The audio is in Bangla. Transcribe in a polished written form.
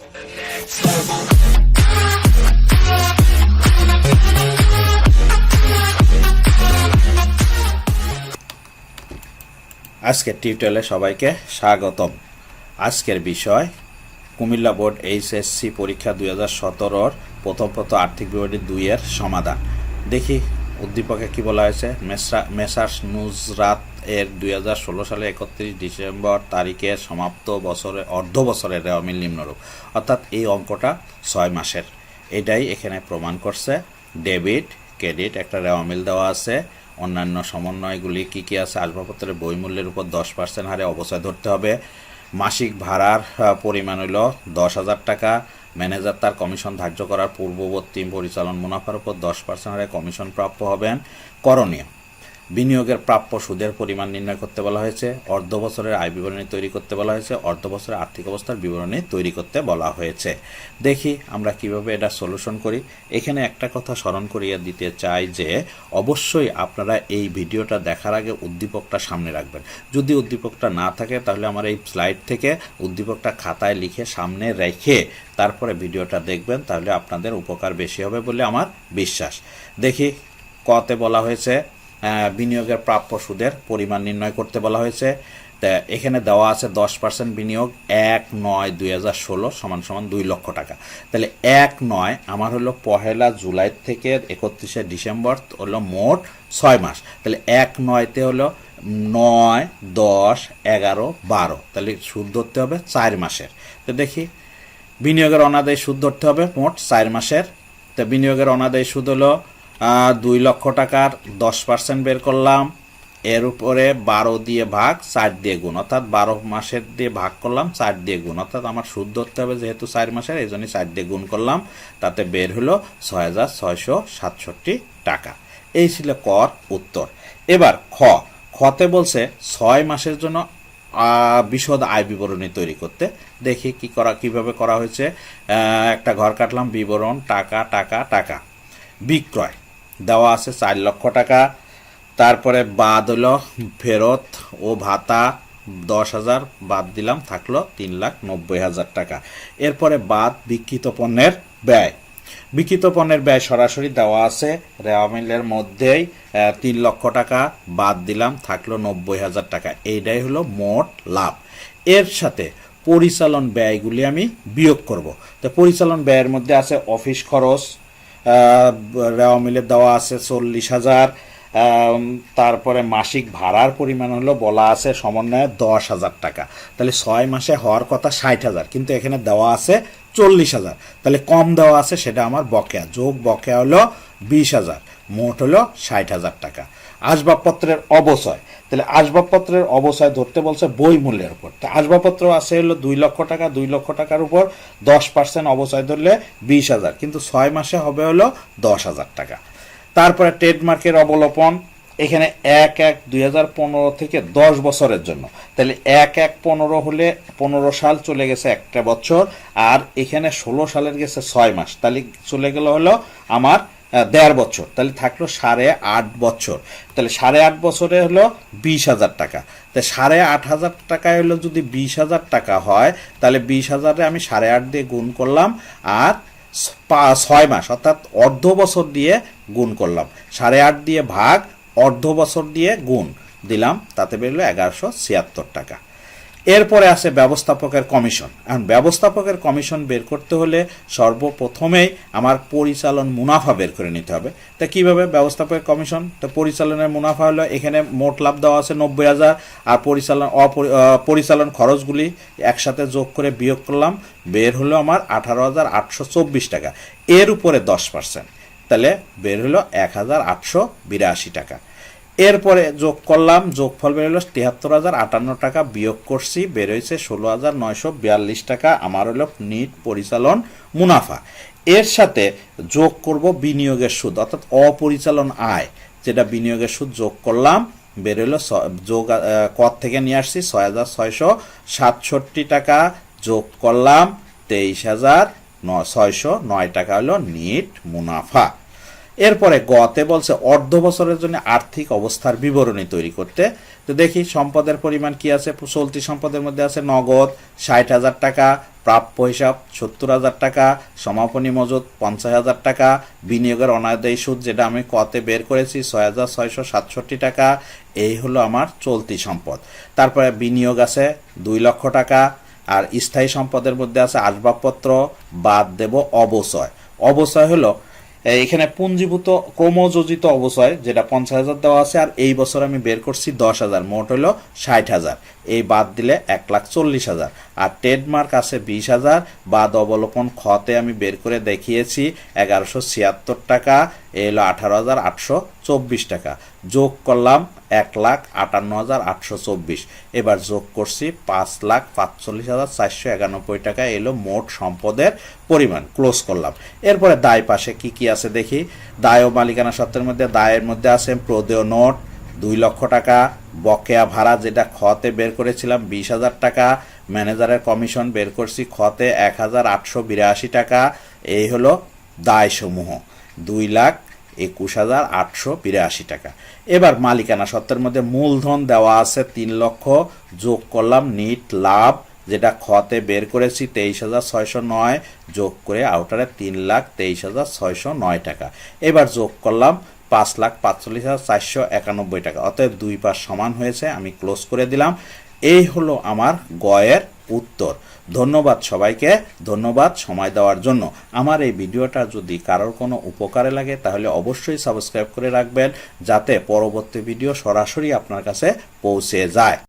আজকের টিউটোরিয়ালে সবাইকে স্বাগতম। আজকের বিষয় কুমিল্লা বোর্ড এইচএসসি পরীক্ষা 2017-র প্রথম আর্থিক বিবরণী 2-এর সমাধান। দেখি উদ্দীপকে কি বলা হয়েছে। মেসার্স নুজরাত এর 2016 সালে 31 ডিসেম্বর তারিখে সমাপ্ত বছরে অর্ধ বছরের রেওয়া মিল নিম্নরূপ, অর্থাৎ এই অঙ্কটা 6 মাসের। এটাই এখানে প্রমাণ করছে। ডেবিট ক্রেডিট একটা রেওয়া মিল দেওয়া আছে। অন্যান্য সমন্বয়গুলি কি কি আছে? আসবাবপত্রের বইমূল্যের উপর 10% হারে অবচয় ধরতে হবে। মাসিক ভাড়ার পরিমাণ হইল 10,000 টাকা। ম্যানেজার তার কমিশন ধার্য করার পূর্ববর্তী পরিচালন মুনাফার উপর 10% হারে কমিশন প্রাপ্য হবেন। করণীয়: বিনিয়োগের প্রাপ্য সুদের পরিমাণ নির্ণয় করতে বলা হয়েছে। অর্ধ বছরের আয় বিবরণী তৈরি করতে বলা হয়েছে। অর্ধ বছরের আর্থিক অবস্থার বিবরণী তৈরি করতে বলা হয়েছে। দেখি আমরা কিভাবে এটা সলিউশন করি। এখানে একটা কথা স্মরণ করিয়ে দিতে চাই যে অবশ্যই আপনারা এই ভিডিওটা দেখার আগে উদ্দীপকটা সামনে রাখবেন। যদি উদ্দীপকটা না থাকে তাহলে আমার এই স্লাইড থেকে উদ্দীপকটা খাতায় লিখে সামনে রেখে তারপরে ভিডিওটা দেখবেন, তাহলে আপনাদের উপকার বেশি হবে বলে আমার বিশ্বাস। দেখি কতে বলা হয়েছে বিনিয়োগের প্রাপ্য সুদের পরিমাণ নির্ণয় করতে বলা হয়েছে। তা এখানে দেওয়া আছে 10% বিনিয়োগ 1/9/2016 = 2 লক্ষ টাকা। তাহলে 1/9 আমার হলো 1 জুলাই থেকে 31 ডিসেম্বর হলো মোট 6 মাস। তাহলে 1/9-তে হলো 9, 10, 11, 12, তাহলে সুদ ধরতে হবে 4 মাসের। তো দেখি বিনিয়োগের অনাদায়ী সুদ ধরতে হবে মোট 4 মাসের। তো বিনিয়োগের অনাদায়ী সুদ হলো 2 লক্ষ টাকার 10% বের করলাম। এর উপরে 12 দিয়ে ভাগ 4 দিয়ে গুণ, অর্থাৎ 12 মাসের দিয়ে ভাগ করলাম 4 দিয়ে গুণ, অর্থাৎ আমার সুদ ধরতে হবে যেহেতু 4 মাসের, এই জন্যই 4 দিয়ে গুণ করলাম। তাতে বের হলো 6,667 টাকা। এই ছিল কর উত্তর। এবার খতে বলছে 6 মাসের জন্য বিশদ আয় বিবরণী তৈরি করতে। দেখি কিভাবে করা হয়েছে। একটা ঘর কাটলাম। বিবরণ টাকা টাকা টাকা। বিক্রয় দেওয়া আছে 4 লক্ষ টাকা। তারপরে বাদ হলো ফেরত ও ভাতা 10,000 বাদ দিলাম, থাকলো 3,90,000 টাকা। এরপরে বাদ বিক্রিত পণ্যের ব্যয়। বিক্রিত পণ্যের ব্যয় সরাসরি দেওয়া আছে রেওয়া মিলের মধ্যেই। 3 লক্ষ টাকা বাদ দিলাম, থাকলো 90,000 টাকা। এইটাই হলো মোট লাভ। এর সাথে পরিচালন ব্যয়গুলি আমি বিয়োগ করব। তো পরিচালন ব্যয়ের মধ্যে আছে অফিস খরচ, রেওয়া মিলে দেওয়া আছে 40,000। তারপরে মাসিক ভাড়ার পরিমাণ হলো বলা আছে সমন্বয়ে 10,000 টাকা। তাহলে 6 মাসে হওয়ার কথা 60,000, কিন্তু এখানে দেওয়া আছে 40,000। তাহলে কম দেওয়া আছে, সেটা আমার বকেয়া। যোগ বকেয়া হলো 20,000, মোট হলো 60,000 টাকা। আসবাবপত্রের অবচয়। তাহলে আসবাবপত্রের অবচয় ধরতে বলছে বই মূল্যের উপর। তো আসবাবপত্র আছে হলো 2 লক্ষ টাকা। 2 লক্ষ টাকার উপর 10% অবচয় ধরলে 20,000, কিন্তু 6 মাসে হবে হলো 10,000 টাকা। তারপরে ট্রেডমার্কের অবলোপন। এখানে 1/1/2015 থেকে 10 বছরের জন্য। তাহলে 1/1/15 হলে 15 সাল চলে গেছে একটা বছর, আর এখানে 16 সালের গেছে 6 মাস, তাহলে চলে গেল হলো আমার 1.5 বছর। তাহলে থাকলো 8.5 বছর। তাহলে 8.5 বছরে হলো 20,000 টাকা। তাই 8.5 টাকায় হলো যদি 20,000 টাকা হয়, তাহলে 20,000-এ আমি 8.5 দিয়ে গুণ করলাম, আর 6 মাস অর্থাৎ অর্ধ বছর দিয়ে গুণ করলাম। 8.5 দিয়ে ভাগ অর্ধ বছর দিয়ে গুণ দিলাম, তাতে বেরোলো 1,176 টাকা। এরপরে আছে ব্যবস্থাপকের কমিশন। এখন ব্যবস্থাপকের কমিশন বের করতে হলে সর্বপ্রথমেই আমার পরিচালন মুনাফা বের করে নিতে হবে। তা কিভাবে ব্যবস্থাপকের কমিশন? তো পরিচালনের মুনাফা হলো, এখানে মোট লাভ দেওয়া আছে 90,000, আর পরিচালন খরচগুলি একসাথে যোগ করে বিয়োগ করলাম, বের হলো আমার 18,824 টাকা। এর উপরে 10%, তাহলে বের হলো 1,882 টাকা। এরপরে যোগ করলাম, যোগফল বের হলো 73,058 টাকা। বিয়োগ করছি, বের হয়েছে 16,942 টাকা। আমার হলো নিট পরিচালন মুনাফা। এর সাথে যোগ করব বিনিয়োগের সুদ, অর্থাৎ অপরিচালন আয়, যেটা বিনিয়োগের সুদ যোগ করলাম, বের হলো যোগ কর থেকে নিয়ে আসছি 6,667 টাকা। যোগ করলাম 23,609 টাকা হলো নিট মুনাফা। এরপরে গতে বলছে অর্ধ বছরের জন্য আর্থিক অবস্থার বিবরণী তৈরি করতে। তো দেখি সম্পদের পরিমাণ কি আছে। চলতি সম্পদের মধ্যে আছে নগদ 60,000 টাকা, প্রাপ্য হিসাব 70,000 টাকা, সমাপনী মজুদ 50,000 টাকা, বিনিয়োগের অনাদায়ী সুদ যেটা আমি কতে বের করেছি 6,667 টাকা। এই হলো আমার চলতি সম্পদ। তারপরে বিনিয়োগ আছে 2 লক্ষ টাকা। আর স্থায়ী সম্পদের মধ্যে আছে আসবাবপত্র, বাদ দেব অবচয়। অবচয় হলো এখানে পুঞ্জীভূত ক্রমযোজিত অবচয় যেটা 50,000 দেওয়া আছে, আর এই বছর আমি বের করছি 10,000, মোট হলো 60,000। এই বাদ দিলে 1,40,000। আর ট্রেডমার্ক আছে 20,000, বাদ অবলোপন খতে আমি বের করে দেখিয়েছি 1,176 টাকা। এই হলো 18,824 টাকা। যোগ করলাম 1,58,824। এবার যোগ করছি 5,45,491 টাকা। এলো মোট সম্পদের পরিমাণ। ক্লোজ করলাম। এরপরে দায় পাশে কি কি আছে দেখি। দায় ও মালিকানা সত্ত্বের মধ্যে দায়ের মধ্যে আছে প্রদেয় নোট 2 লক্ষ টাকা, বকেয়া ভাড়া যেটা খতে বের করেছিলাম 20,000 টাকা, ম্যানেজারের কমিশন বের করছি খতে 1,882 টাকা। এই হলো দায়সমূহ 2,21,882 টাকা। এবার মালিকানা সত্ত্বের মধ্যে মূলধন দেওয়া আছে 3 লক্ষ, যোগ করলাম নিট লাভ যেটা খতে বের করেছি 23,609, যোগ করে আউটারে 3,23,609 টাকা। এবার যোগ করলাম 5,45,491 টাকা। অতএব 2 পাশ সমান হয়েছে। আমি ক্লোজ করে দিলাম। এই হলো আমার গয়ের উত্তর। ধন্যবাদ সবাইকে, ধন্যবাদ সময় দেওয়ার জন্য। আমার এই ভিডিওটা যদি কারোর কোনো উপকারে লাগে তাহলে অবশ্যই সাবস্ক্রাইব করে রাখবেন, যাতে পরবর্তী ভিডিও সরাসরি আপনার কাছে পৌঁছে যায়।